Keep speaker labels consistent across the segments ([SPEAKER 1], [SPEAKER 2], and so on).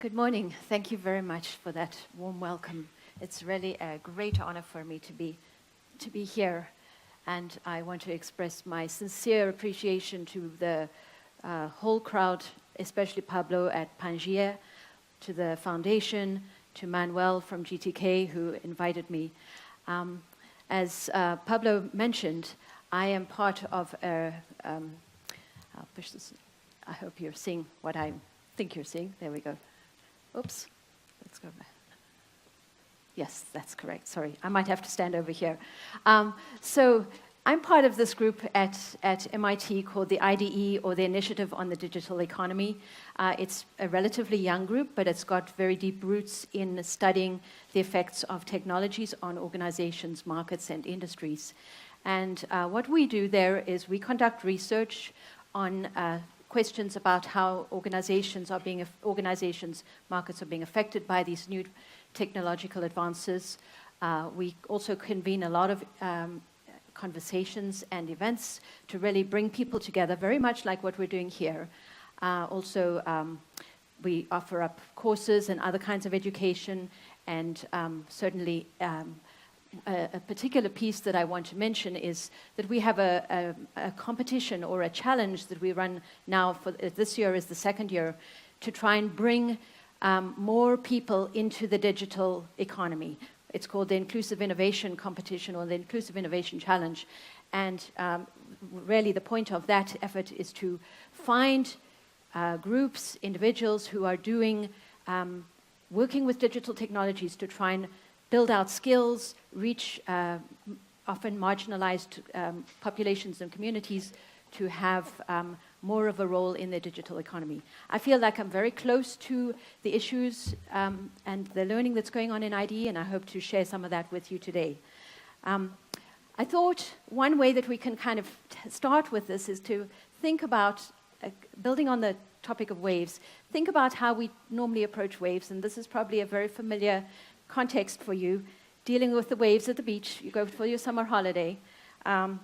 [SPEAKER 1] Good morning. Thank you very much for that warm welcome. It's really a great honor for me to be here, and I want to express my sincere appreciation to the whole crowd, especially Pablo at Pangaea, to the Foundation, to Manuel from GTK who invited me. As Pablo mentioned, I am part of a, I'll push this, I hope you're seeing what I think you're seeing. There we go. Oops, let's go back. Yes, that's correct. Sorry, I might have to stand over here. So I'm part of this group at MIT called the IDE, or the Initiative on the Digital Economy. It's a relatively young group, but it's got very deep roots in studying the effects of technologies on organizations, markets, and industries. And what we do there is we conduct research on questions about how markets are being affected by these new technological advances. We also convene a lot of conversations and events to really bring people together, very much like what we're doing here. We offer up courses and other kinds of education, and certainly a particular piece that I want to mention is that we have a competition or a challenge that we run now. For this year is the second year, to try and bring more people into the digital economy. It's called the Inclusive Innovation Competition, or the Inclusive Innovation Challenge. And really the point of that effort is to find groups, individuals who are doing, working with digital technologies to try and build out skills, reach often marginalized populations and communities to have more of a role in the digital economy. I feel like I'm very close to the issues and the learning that's going on in IDE, and I hope to share some of that with you today. I thought one way that we can kind of start with this is to think about, building on the topic of waves, think about how we normally approach waves, and this is probably a very familiar context for you, dealing with the waves at the beach. You go for your summer holiday.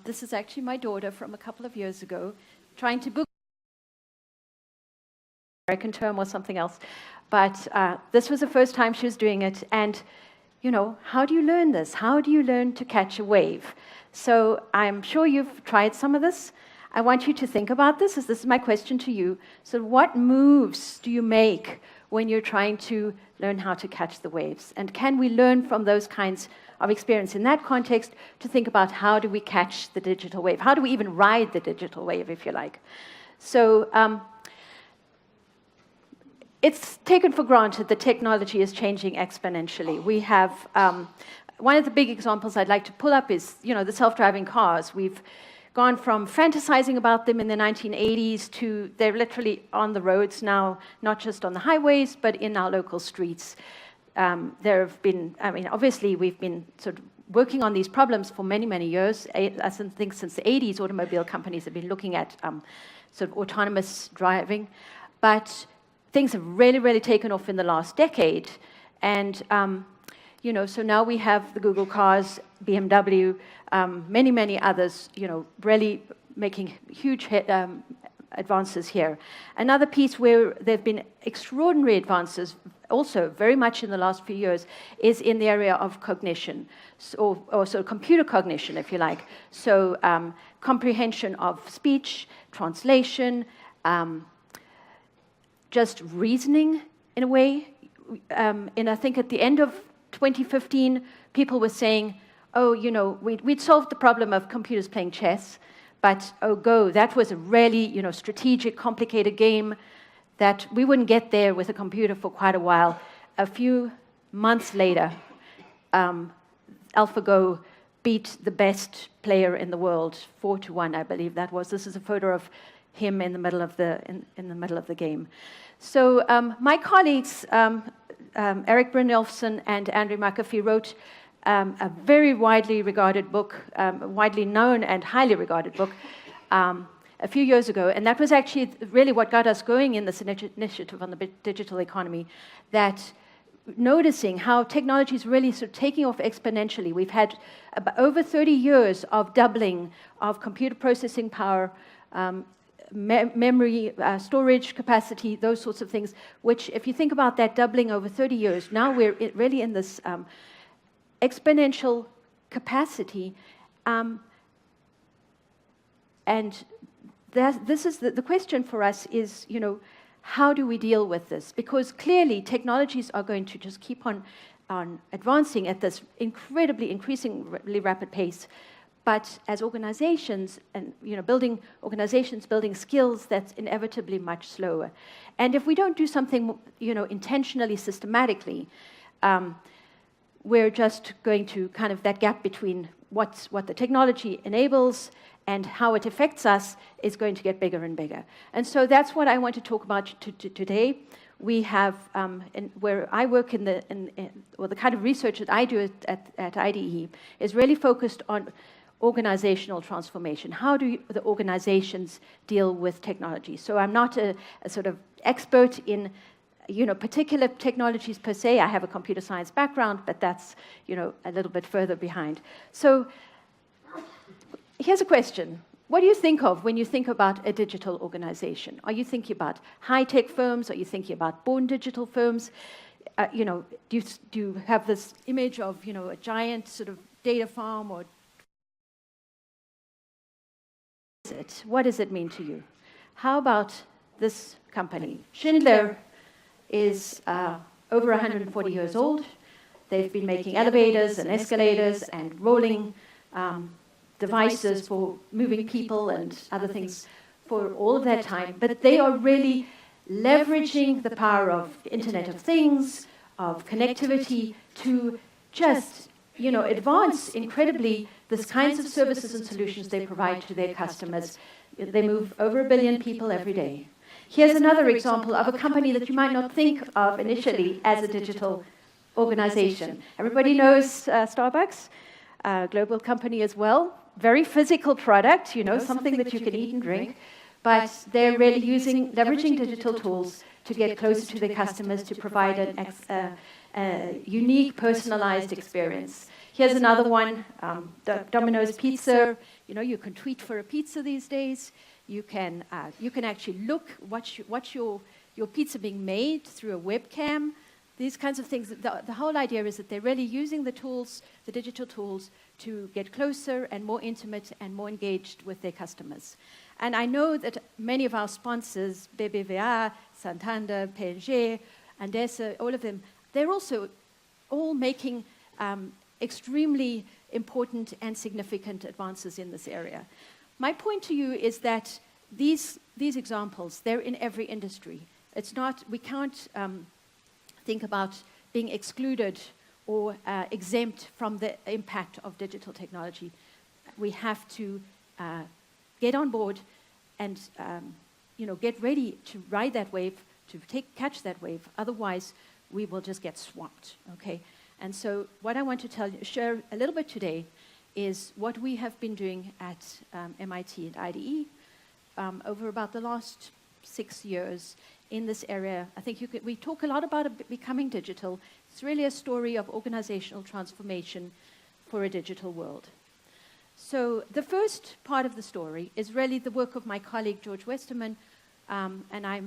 [SPEAKER 1] This is actually my daughter from a couple of years ago, trying to Google American term or something else. But this was the first time she was doing it. And, you know, how do you learn this? How do you learn to catch a wave? So I'm sure you've tried some of this. I want you to think about this, as this is my question to you. So what moves do you make when you're trying to learn how to catch the waves? And can we learn from those kinds of experience in that context to think about how do we catch the digital wave? How do we even ride the digital wave, if you like? So it's taken for granted that technology is changing exponentially. We have, one of the big examples I'd like to pull up is, you know, the self-driving cars. We've gone from fantasizing about them in the 1980s to they're literally on the roads now, not just on the highways, but in our local streets. There have been, I mean, obviously we've been sort of working on these problems for many, many years. I think since the 80s, automobile companies have been looking at sort of autonomous driving. But things have really, really taken off in the last decade. And you know, so now we have the Google cars, BMW, many, many others, you know, really making huge advances here. Another piece where there have been extraordinary advances, also very much in the last few years, is in the area of cognition, or sort of computer cognition, if you like. So comprehension of speech, translation, just reasoning in a way. And I think at the end of 2015, people were saying, oh, you know, we'd solved the problem of computers playing chess, but oh, Go, that was a really, you know, strategic, complicated game that we wouldn't get there with a computer for quite a while. A few months later, AlphaGo beat the best player in the world, 4-1, I believe that was. This is a photo of him in the middle of the in the middle of the game. So my colleagues, Eric Brynjolfsson and Andrew McAfee, wrote a very widely regarded book, widely known and highly regarded book, a few years ago. And that was actually really what got us going in this initiative on the digital economy, that noticing how technology is really sort of taking off exponentially. We've had over 30 years of doubling of computer processing power memory, storage capacity, those sorts of things, which if you think about that doubling over 30 years, now we're really in this exponential capacity. And this is the question for us is, how do we deal with this? Because clearly technologies are going to just keep on advancing at this increasingly rapid pace. But as organizations and building skills, that's inevitably much slower. And if we don't do something intentionally, systematically, we're just going to kind of that gap between what the technology enables and how it affects us is going to get bigger and bigger. And so that's what I want to talk about today. We have, where I work the kind of research that I do at IDE is really focused on organizational transformation. How do the organizations deal with technology? So I'm not a sort of expert in particular technologies per se. I have a computer science background, but that's a little bit further behind. So here's a question. What do you think of when you think about a digital organization? Are you thinking about high-tech firms? Are you thinking about born digital firms? Do you have this image of a giant sort of data farm, or what does it mean to you? How about this company? Schindler is over 140 years old. They've been making elevators and escalators and rolling devices for moving people and other things for all of that time. But they are really leveraging the power of Internet of Things, of connectivity, to just advance incredibly the kinds of services and solutions they provide to their customers. They move over 1 billion people every day. Here's another example of a company that you might not think of initially as a digital organization. Everybody knows Starbucks, a global company as well. Very physical product, something that you can eat and drink, but they're really leveraging digital tools to get closer to their customers, to provide a unique, personalized experience. Here's another one, Domino's Pizza. You can tweet for a pizza these days. You can actually look watch your pizza being made through a webcam. These kinds of things. The whole idea is that they're really using the tools, the digital tools, to get closer and more intimate and more engaged with their customers. And I know that many of our sponsors, BBVA, Santander, P&G, Endesa, all of them, they're also all making extremely important and significant advances in this area. My point to you is that these examples, they're in every industry. It's not, we can't think about being excluded or exempt from the impact of digital technology. We have to get on board and get ready to ride that wave, to catch that wave. Otherwise, we will just get swamped. Okay. And so, what I want to share a little bit today is what we have been doing at MIT and IDE over about the last 6 years in this area. I think we talk a lot about becoming digital. It's really a story of organizational transformation for a digital world. So the first part of the story is really the work of my colleague, George Westerman, and I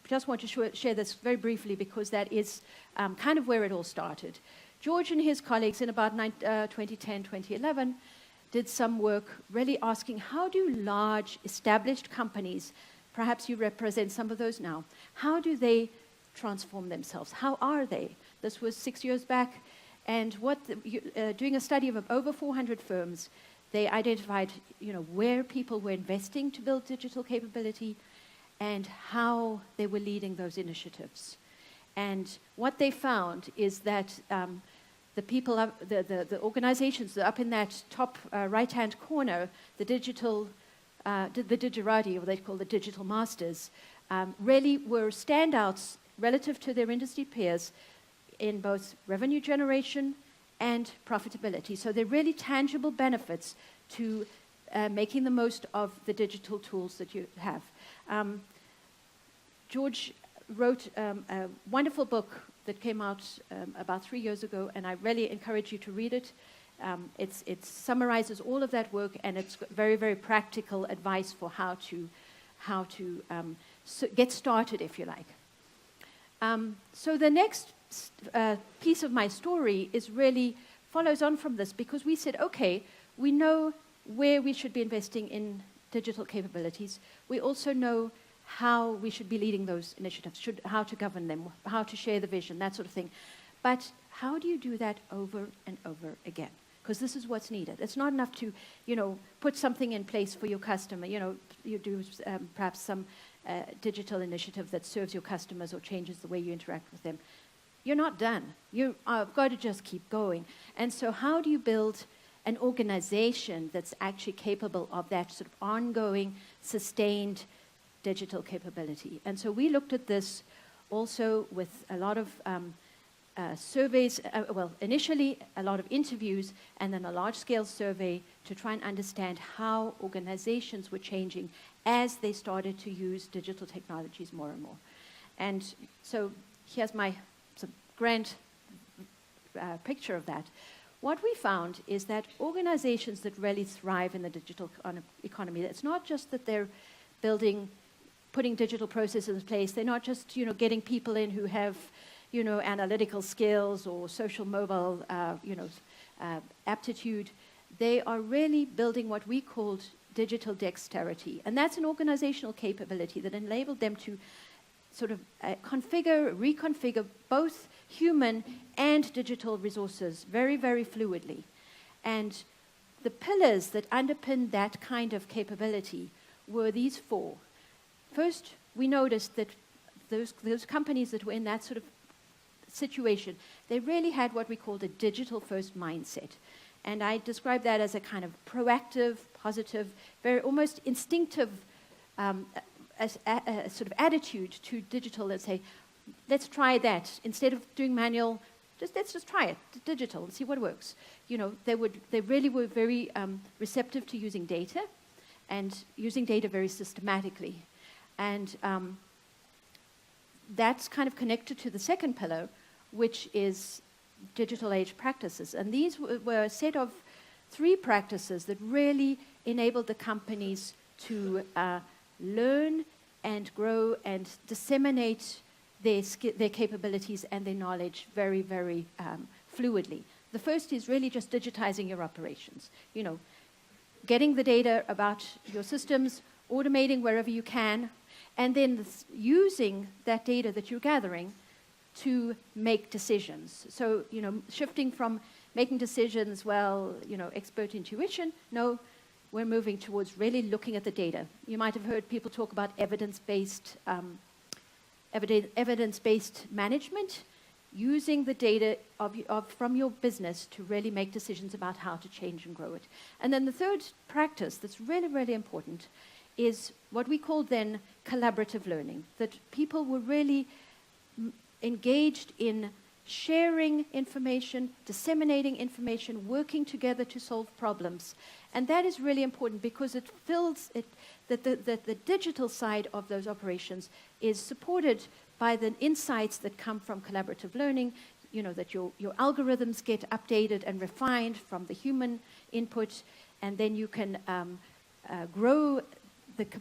[SPEAKER 1] just want to share this very briefly because that is kind of where it all started. George and his colleagues in about 2010, 2011 did some work really asking how do large established companies, perhaps you represent some of those now, how do they transform themselves? How are they? This was 6 years back, and doing a study of over 400 firms, they identified where people were investing to build digital capability and how they were leading those initiatives. And what they found is that the organizations up in that top right-hand corner, the digerati, or they call the digital masters, really were standouts relative to their industry peers in both revenue generation and profitability. So they're really tangible benefits to making the most of the digital tools that you have. George wrote a wonderful book that came out about 3 years ago, and I really encourage you to read it. It summarizes all of that work, and it's very, very practical advice for how to get started, if you like. So the next piece of my story is really follows on from this, because we said, okay, we know where we should be investing in digital capabilities. We also know how we should be leading those initiatives, how to govern them, how to share the vision, that sort of thing. But how do you do that over and over again? Because this is what's needed. It's not enough to, put something in place for your customer. You do perhaps some digital initiative that serves your customers or changes the way you interact with them. You're not done. You've got to just keep going. And so how do you build an organization that's actually capable of that sort of ongoing, sustained digital capability? And so we looked at this also with a lot of surveys, initially a lot of interviews, and then a large-scale survey to try and understand how organizations were changing as they started to use digital technologies more and more. And so here's my grand picture of that. What we found is that organizations that really thrive in the digital economy, it's not just that they're putting digital processes in place, they're not just getting people in who have analytical skills or social mobile aptitude. They are really building what we called digital dexterity. And that's an organizational capability that enabled them to sort of reconfigure both human and digital resources very, very fluidly. And the pillars that underpin that kind of capability were these four. First, we noticed that those companies that were in that sort of situation, they really had what we called a digital-first mindset. And I describe that as a kind of proactive, positive, very almost instinctive sort of attitude to digital. Let's say, let's try that. Instead of doing manual, let's just try it, digital, and see what works. They really were very receptive to using data, and using data very systematically. And that's kind of connected to the second pillar, which is digital age practices. And these were a set of 3 practices that really enabled the companies to learn and grow and disseminate their capabilities and their knowledge very, very fluidly. The first is really just digitizing your operations. Getting the data about your systems, automating wherever you can, and then using that data that you're gathering to make decisions. So, shifting from making decisions, expert intuition, no, we're moving towards really looking at the data. You might have heard people talk about evidence-based management, using the data from your business to really make decisions about how to change and grow it. And then the third practice that's really, really important is what we call then collaborative learning, that people were really engaged in sharing information, disseminating information, working together to solve problems. And that is really important because it fills it, that the digital side of those operations is supported by the insights that come from collaborative learning, that your algorithms get updated and refined from the human input, and then you can grow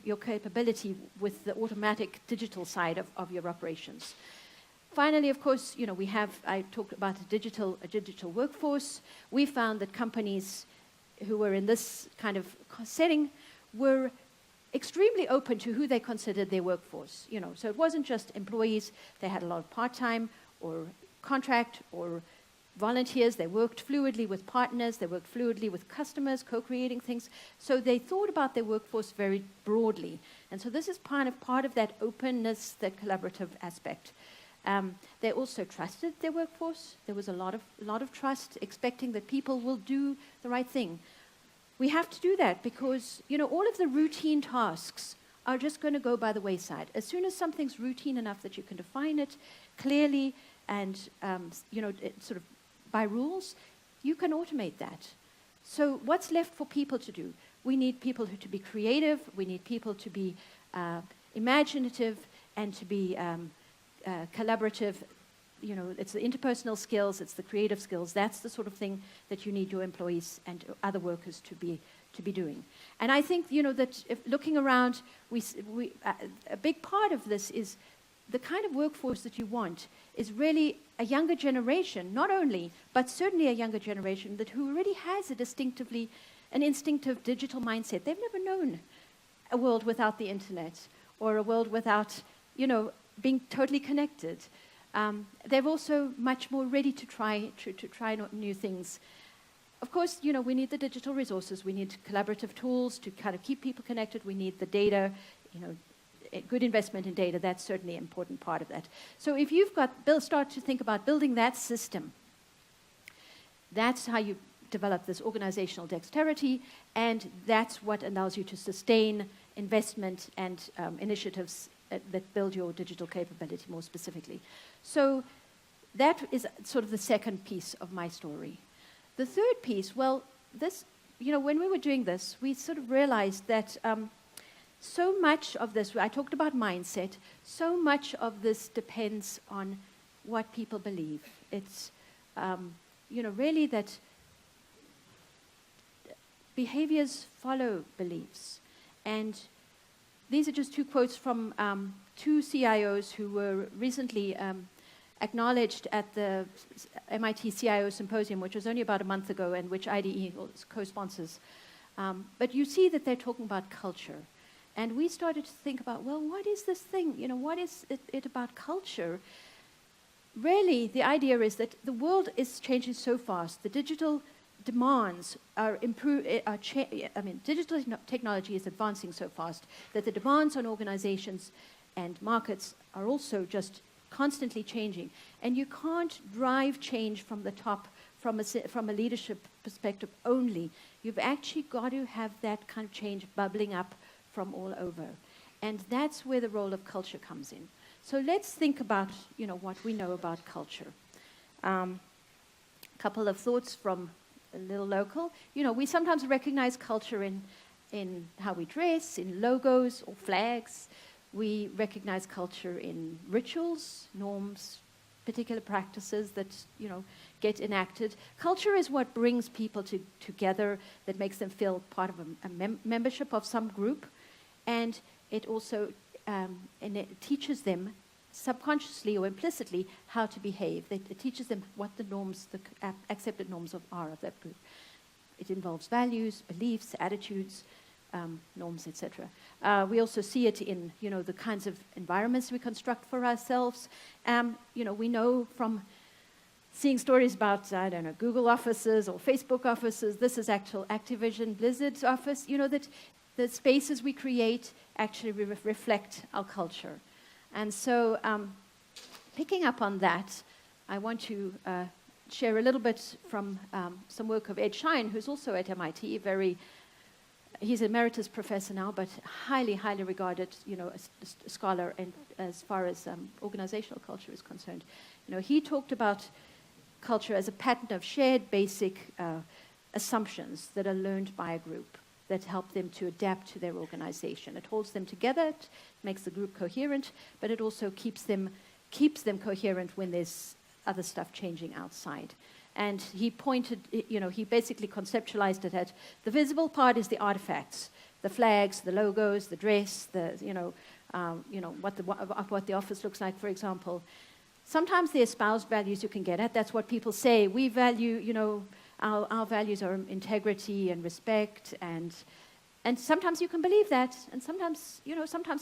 [SPEAKER 1] your capability with the automatic digital side of your operations. Finally, of course, I talked about a digital workforce. We found that companies who were in this kind of setting were extremely open to who they considered their workforce. So it wasn't just employees. They had a lot of part-time or contract or volunteers. They worked fluidly with partners. They worked fluidly with customers, co-creating things. So they thought about their workforce very broadly. And so this is part of that openness, that collaborative aspect. They also trusted their workforce. There was a lot of trust, expecting that people will do the right thing. We have to do that because, all of the routine tasks are just going to go by the wayside. As soon as something's routine enough that you can define it clearly and, sort of by rules, you can automate that. So what's left for people to do? We need people to be creative. We need people to be imaginative and to be collaborative it's the interpersonal skills, it's the creative skills. That's the sort of thing that you need your employees and other workers to be doing. And I think, that if looking around, a big part of this is the kind of workforce that you want is really a younger generation, not only, but certainly a younger generation who already has an instinctive digital mindset. They've never known a world without the internet or a world without, being totally connected. They're also much more ready to try new things. Of course, we need the digital resources. We need collaborative tools to kind of keep people connected. We need the data, a good investment in data. That's certainly an important part of that. So if you've start to think about building that system, that's how you develop this organizational dexterity, and that's what allows you to sustain investment and initiatives that build your digital capability more specifically. So that is sort of the second piece of my story. The third piece, when we were doing this, we sort of realized that so much of this, I talked about mindset, so much of this depends on what people believe. It's, really that behaviors follow beliefs. And these are just two quotes from two CIOs who were recently acknowledged at the MIT CIO Symposium, which was only about a month ago, and which IDE co-sponsors. But you see that they're talking about culture. And we started to think about, well, what is this thing? What is it about culture? Really, the idea is that the world is changing so fast. The digital demands are digital technology is advancing so fast that the demands on organizations and markets are also just constantly changing. And you can't drive change from the top, from a leadership perspective only. You've actually got to have that kind of change bubbling up from all over. And that's where the role of culture comes in. So let's think about, what we know about culture. A couple of thoughts from a little local. We sometimes recognize culture in how we dress, in logos or flags. We recognize culture in rituals, norms, particular practices that, get enacted. Culture is what brings people together, that makes them feel part of a membership of some group. And it also it teaches them subconsciously or implicitly how to behave. It teaches them what the norms, the accepted norms are of that group. It involves values, beliefs, attitudes, norms, etc. We also see it in, the kinds of environments we construct for ourselves. We know from seeing stories about, Google offices or Facebook offices. This is actual Activision Blizzard's office. That the spaces we create actually reflect our culture. And so picking up on that, I want to share a little bit from some work of Ed Schein, who's also at MIT, he's an emeritus professor now, but highly, highly regarded, a scholar and as far as organizational culture is concerned. He talked about culture as a pattern of shared basic assumptions that are learned by a group, that help them to adapt to their organization. It holds them together, it makes the group coherent, but it also keeps them coherent when there's other stuff changing outside. And he he basically conceptualized it at the visible part is the artifacts, the flags, the logos, the dress, what the office looks like, for example. Sometimes the espoused values you can get at. That's what people say. We value, our values are integrity and respect, and sometimes you can believe that, and sometimes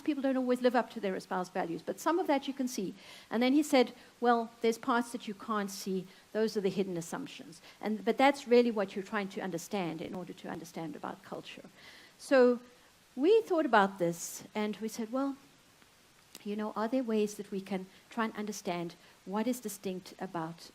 [SPEAKER 1] people don't always live up to their espoused values, but some of that you can see. And then he said, well, there's parts that you can't see. Those are the hidden assumptions. But that's really what you're trying to understand in order to understand about culture. So we thought about this, and we said, well, are there ways that we can try and understand what is distinct about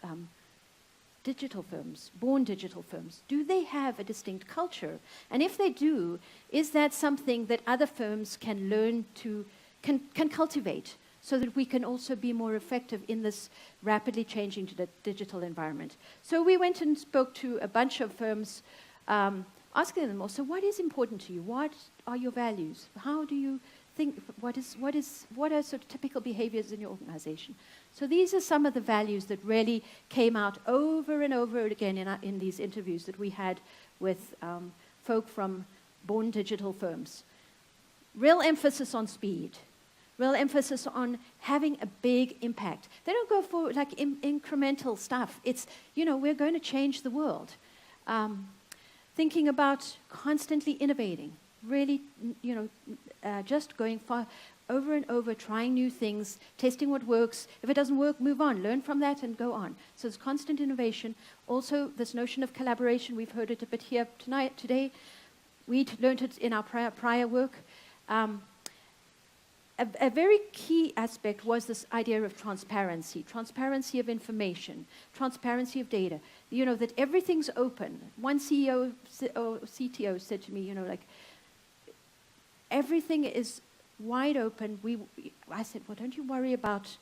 [SPEAKER 1] digital firms, born digital firms? Do they have a distinct culture? And if they do, is that something that other firms can learn to, can cultivate, so that we can also be more effective in this rapidly changing digital environment? So we went and spoke to a bunch of firms, asking them also, what is important to you? What are your values? How do you think, what are sort of typical behaviors in your organization? So these are some of the values that really came out over and over again in these interviews that we had with folk from born digital firms. Real emphasis on speed. Real emphasis on having a big impact. They don't go for like incremental stuff. It's, we're going to change the world. Thinking about constantly innovating. Really, just going over and over, trying new things, testing what works. If it doesn't work, move on. Learn from that and go on. So it's constant innovation. Also, this notion of collaboration, we've heard it a bit here today. We learned it in our prior work. A very key aspect was this idea of transparency of information, transparency of data. That everything's open. One CEO or CTO said to me, everything is wide open. I said, well, don't you worry about,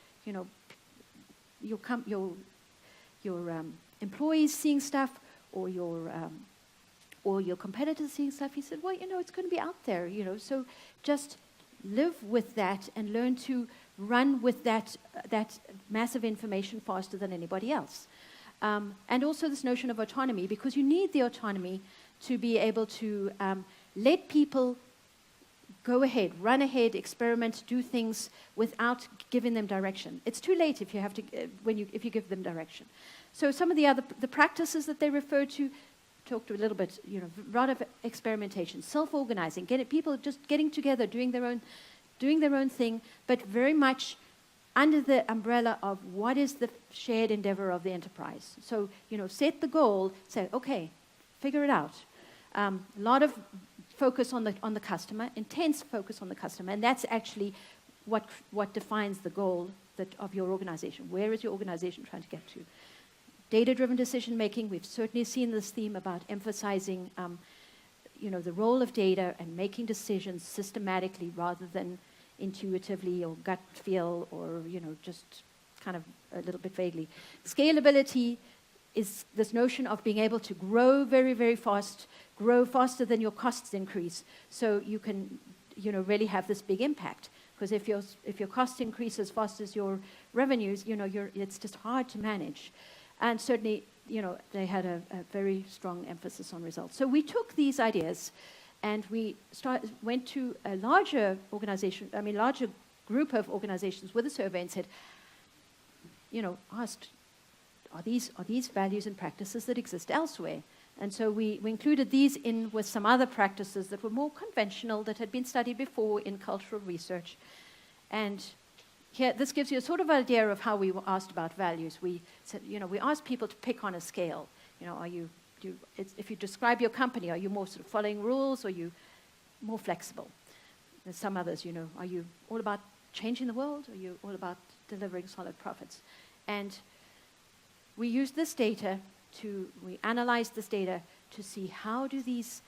[SPEAKER 1] your employees seeing stuff or your competitors seeing stuff. He said, well, it's going to be out there, so just live with that and learn to run with that massive information faster than anybody else. And also this notion of autonomy, because you need the autonomy to be able to let people go ahead, run ahead, experiment, do things without giving them direction. It's too late if you have to if you give them direction. So some of the practices that they refer to, talked a little bit, a lot of experimentation, self-organizing, people just getting together, doing their own thing, but very much under the umbrella of what is the shared endeavor of the enterprise. So, set the goal, say, okay, figure it out. A lot of focus on the customer, intense focus on the customer, and that's actually what defines the goal of your organization. Where is your organization trying to get to? Data-driven decision-making, we've certainly seen this theme about emphasizing the role of data and making decisions systematically rather than intuitively or gut feel or, just kind of a little bit vaguely. Scalability is this notion of being able to grow very, very fast, grow faster than your costs increase, so you can, really have this big impact. Because if your costs increase as fast as your revenues, it's just hard to manage. And certainly, they had a very strong emphasis on results. So we took these ideas and we went to a larger group of organizations with a survey and said, asked, are these values and practices that exist elsewhere? And so we included these in with some other practices that were more conventional, that had been studied before in cultural research. And here, this gives you a sort of idea of how we were asked about values. We said, we asked people to pick on a scale. If you describe your company, are you more sort of following rules or are you more flexible? There's some others, are you all about changing the world or are you all about delivering solid profits? And we used this data we analyzed this data to see how do these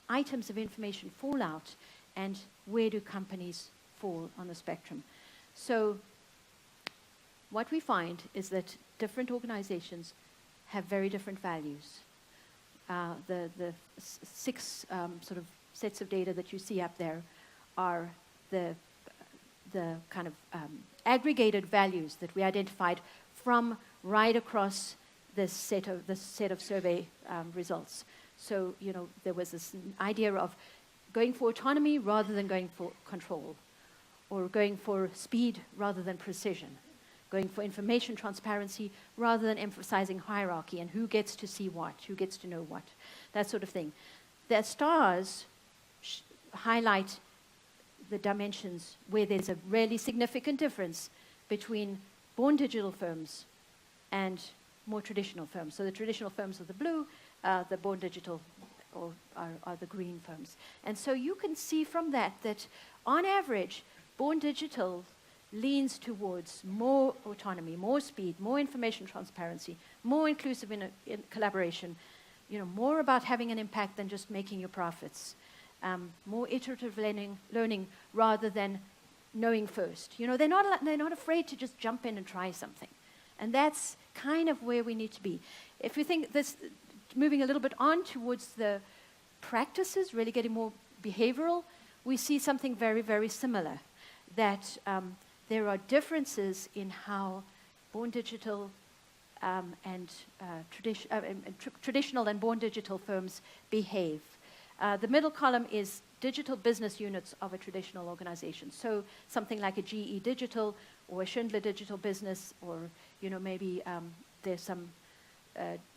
[SPEAKER 1] items of information fall out and where do companies fall on the spectrum. So what we find is that different organizations have very different values. The six sort of sets of data that you see up there are the kind of aggregated values that we identified from right across this set of survey results. So, there was this idea of going for autonomy rather than going for control, or going for speed rather than precision, going for information transparency rather than emphasizing hierarchy and who gets to see what, who gets to know what, that sort of thing. The stars highlight the dimensions where there's a really significant difference between born digital firms and more traditional firms. So the traditional firms are the blue, the born digital are the green firms. And so you can see from that on average, born digital leans towards more autonomy, more speed, more information transparency, more inclusive in collaboration, more about having an impact than just making your profits, more iterative learning rather than knowing first. They're not afraid to just jump in and try something. And that's kind of where we need to be. If you think this, moving a little bit on towards the practices, really getting more behavioral, we see something very, very similar, that there are differences in how born digital and traditional and born digital firms behave. The middle column is digital business units of a traditional organization. So something like a GE Digital or a Schindler Digital Business, or maybe there's some,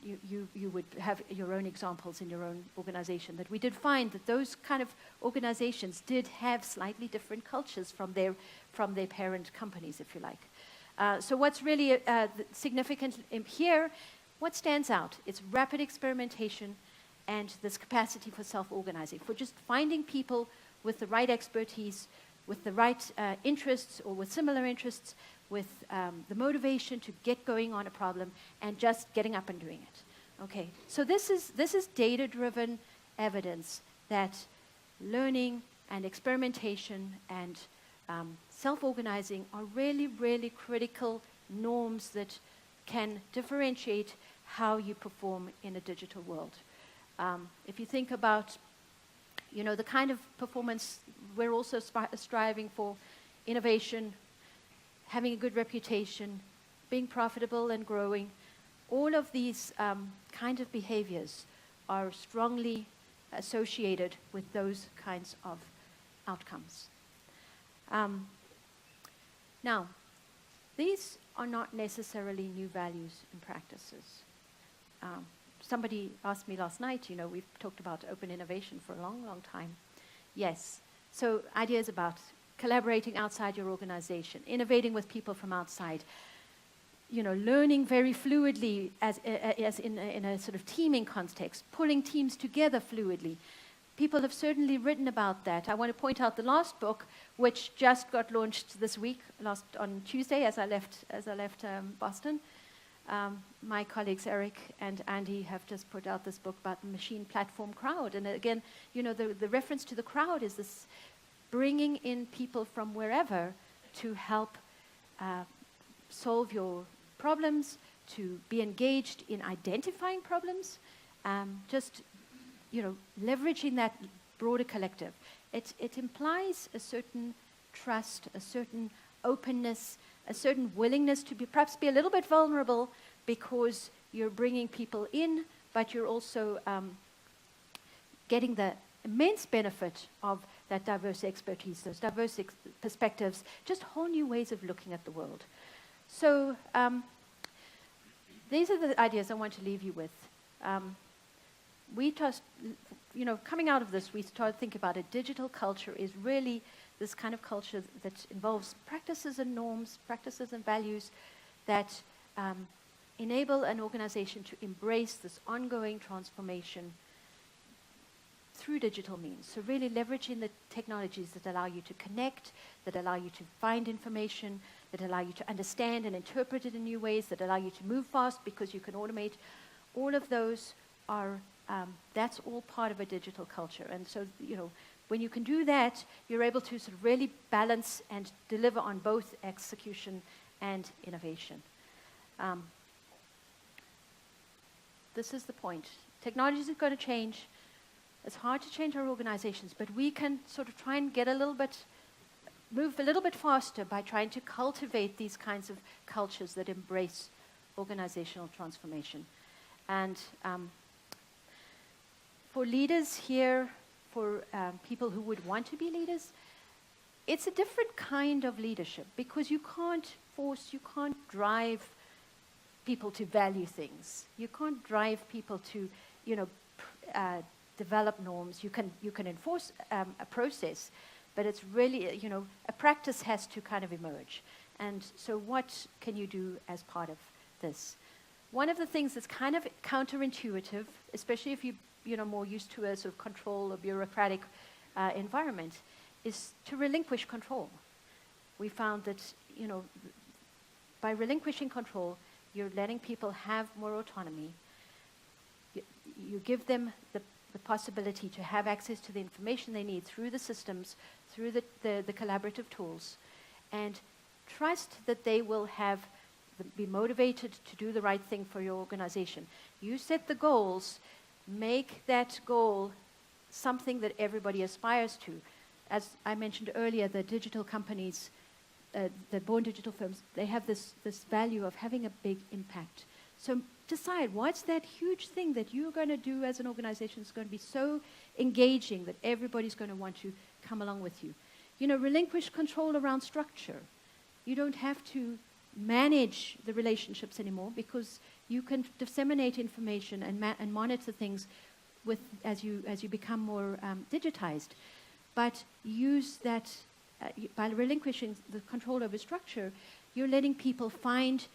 [SPEAKER 1] you would have your own examples in your own organization. That we did find that those kind of organizations did have slightly different cultures from their parent companies, if you like. So what's really significant here, what stands out? It's rapid experimentation and this capacity for self-organizing, for just finding people with the right expertise, with the right interests or with similar interests, with the motivation to get going on a problem and just getting up and doing it. Okay, so this is data-driven evidence that learning and experimentation and self-organizing are really, really critical norms that can differentiate how you perform in a digital world. If you think about, the kind of performance we're also striving for, innovation, having a good reputation, being profitable and growing, all of these kind of behaviors are strongly associated with those kinds of outcomes. Now, these are not necessarily new values and practices. Somebody asked me last night, we've talked about open innovation for a long, long time. Yes, so ideas about collaborating outside your organization, innovating with people from outside, learning very fluidly as in a sort of teaming context, pulling teams together fluidly. People have certainly written about that. I want to point out the last book, which just got launched this week, on Tuesday, as I left Boston. My colleagues Eric and Andy have just put out this book about the machine platform crowd. And again, the reference to the crowd is this bringing in people from wherever to help solve your problems, to be engaged in identifying problems, leveraging that broader collective. It implies a certain trust, a certain openness, a certain willingness to perhaps be a little bit vulnerable, because you're bringing people in, but you're also getting the immense benefit of that diverse expertise, those diverse perspectives, just whole new ways of looking at the world. So these are the ideas I want to leave you with. We just, coming out of this, we started thinking about it. Digital culture is really this kind of culture that involves practices and norms, practices and values that enable an organization to embrace this ongoing transformation through digital means. So really leveraging the technologies that allow you to connect, that allow you to find information, that allow you to understand and interpret it in new ways, that allow you to move fast because you can automate. All of those are, that's all part of a digital culture. And so, when you can do that, you're able to sort of really balance and deliver on both execution and innovation. This is the point. Technology is going to change. It's hard to change our organizations, but we can sort of try and move a little bit faster by trying to cultivate these kinds of cultures that embrace organizational transformation. And for leaders here, for people who would want to be leaders, it's a different kind of leadership, because you can't drive people to value things. You can't drive people to, develop norms. You can enforce a process, but it's really, a practice has to kind of emerge. And so what can you do as part of this? One of the things that's kind of counterintuitive, especially if you're more used to a sort of control or bureaucratic environment, is to relinquish control. We found that, by relinquishing control, you're letting people have more autonomy. You give them the possibility to have access to the information they need through the systems, through the collaborative tools, and trust that they will be motivated to do the right thing for your organization. You set the goals, make that goal something that everybody aspires to. as I mentioned earlier, the digital companies, the born digital firms, they have this value of having a big impact. So decide what's that huge thing that you're going to do as an organization that's going to be so engaging that everybody's going to want to come along with you. Relinquish control around structure. You don't have to manage the relationships anymore because you can disseminate information and monitor things as you become more digitized. But use that, by relinquishing the control over structure, you're letting people find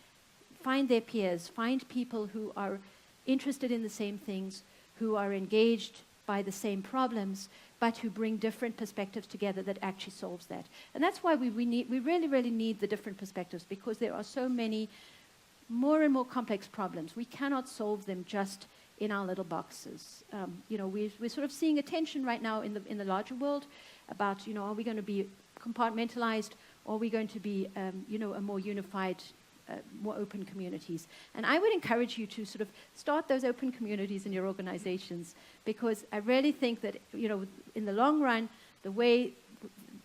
[SPEAKER 1] their peers, find people who are interested in the same things, who are engaged by the same problems, but who bring different perspectives together that actually solves that. And that's why we really, really need the different perspectives, because there are so many more and more complex problems. We cannot solve them just in our little boxes. We're sort of seeing a tension right now in the larger world about, are we going to be compartmentalized, or are we going to be, a more unified, more open communities? And I would encourage you to sort of start those open communities in your organizations, because I really think that, in the long run, the way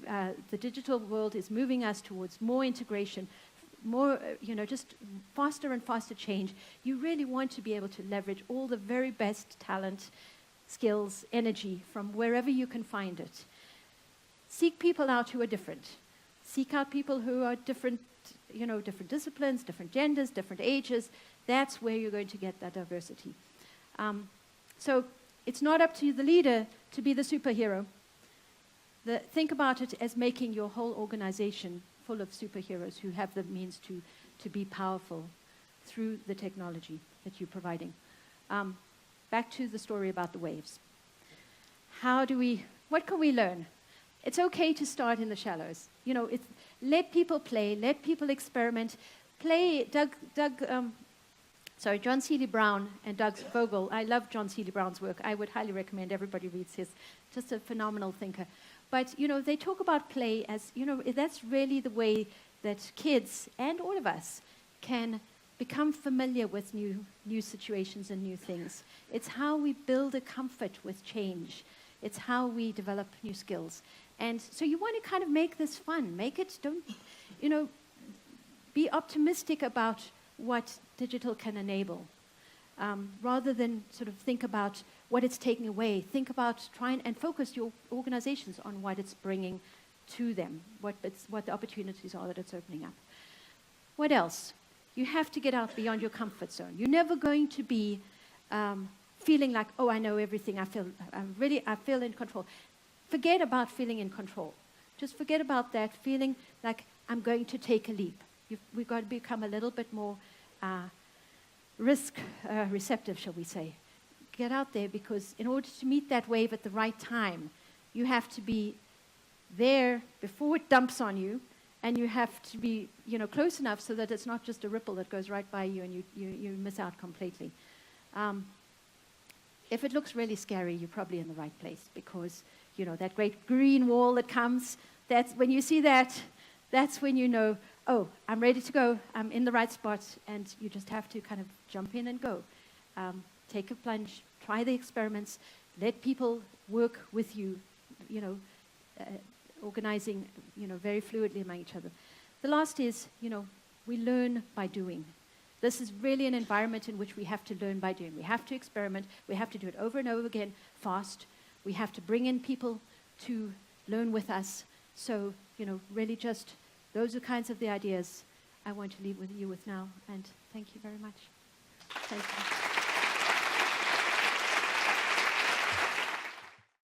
[SPEAKER 1] the digital world is moving us towards more integration, more, just faster and faster change, you really want to be able to leverage all the very best talent, skills, energy from wherever you can find it. Seek people out who are different. Seek out people who are different, different disciplines, different genders, different ages. That's where you're going to get that diversity. So it's not up to the leader to be the superhero. Think about it as making your whole organization full of superheroes who have the means to be powerful through the technology that you're providing. Back to the story about the waves. What can we learn? It's okay to start in the shallows. Let people play, let people experiment. John Seeley Brown and Doug Vogel. I love John Seeley Brown's work. I would highly recommend everybody reads his. Just a phenomenal thinker. But, they talk about play as, that's really the way that kids and all of us can become familiar with new situations and new things. It's how we build a comfort with change. It's how we develop new skills. And so you want to kind of make this fun. Be optimistic about what digital can enable. Rather than sort of think about what it's taking away, think about trying and focus your organizations on what it's bringing to them, what the opportunities are that it's opening up. What else? You have to get out beyond your comfort zone. You're never going to be feeling like, I know everything. I feel in control. Forget about feeling in control. Just forget about that feeling like I'm going to take a leap. We've got to become a little bit more risk receptive, shall we say. Get out there, because in order to meet that wave at the right time, you have to be there before it dumps on you, and you have to be close enough so that it's not just a ripple that goes right by you and you miss out completely. If it looks really scary, you're probably in the right place, because that great green wall that comes, that's when you see that, that's when you know, I'm ready to go, I'm in the right spot, and you just have to kind of jump in and go. Take a plunge, try the experiments, let people work with you, organizing, very fluidly among each other. The last is, we learn by doing. This is really an environment in which we have to learn by doing. We have to experiment. We have to do it over and over again, fast. We have to bring in people to learn with us. So, really just those are kinds of the ideas I want to leave with you with now. And thank you very much. Thank you.